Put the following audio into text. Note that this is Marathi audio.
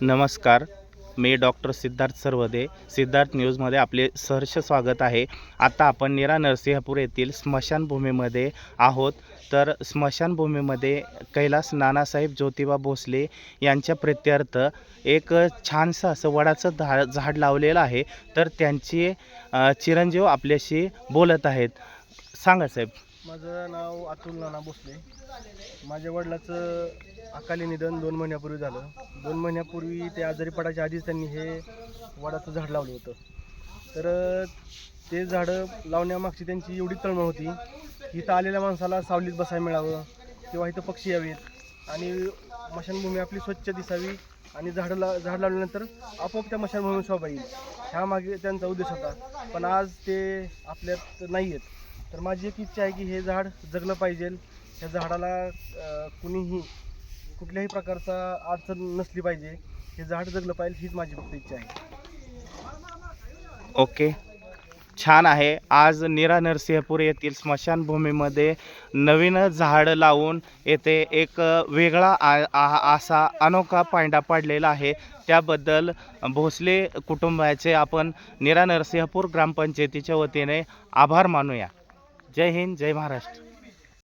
नमस्कार. मी डॉक्टर सिद्धार्थ सरवदे. सिद्धार्थ न्यूजमध्ये आपले सहर्ष स्वागत आहे. आता आपण नीरा नरसिंहपूर येथील स्मशानभूमीमध्ये आहोत. तर स्मशानभूमीमध्ये कैलास नानासाहेब ज्योतिबा भोसले यांच्या प्रित्यर्थ एक छानसं असं वडाचं झाड लावलेलं आहे. तर त्यांचे चिरंजीव आपल्याशी बोलत आहेत. सांगा साहेब. माझं नाव अतुल नाना भोसले. माझ्या वडिलाचं अकाली निधन 2 महिन्यापूर्वी झालं. 2 महिन्यापूर्वी ते आजारी पडायच्या आधीच त्यांनी हे वडाचं झाड लावलं होतं. तर ते झाडं लावण्यामागची त्यांची एवढी तळमळ होती की इथं आलेल्या माणसाला सावलीत बसायला मिळावं किंवा इथं पक्षी यावेत आणि स्मशानभूमी आपली स्वच्छ दिसावी आणि झाड लावल्यानंतर आपोआप त्या स्मशानभूमी शोभा येईल, ह्या मागे त्यांचा उद्देश होता. पण आज ते आपल्यात नाही आहेत. तर माझी एक इच्छा आहे की हे झाड जगलं पाहिजे. ह्या झाडाला कुणीही कुठल्याही प्रकारचा अडचण नसली पाहिजे. हे झाड जगलं पाहिजे हीच माझी फक्त इच्छा आहे. ओके, छान आहे. आज नीरा नरसिंहपूर येथील स्मशानभूमीमध्ये नवीन झाड लावून येथे एक वेगळा असा अनोखा पायंडा पडलेला आहे. त्याबद्दल भोसले कुटुंबाचे आपण नीरा नरसिंहपूर ग्रामपंचायतीच्या वतीने आभार मानूया. जय हिंद, जय महाराष्ट्र.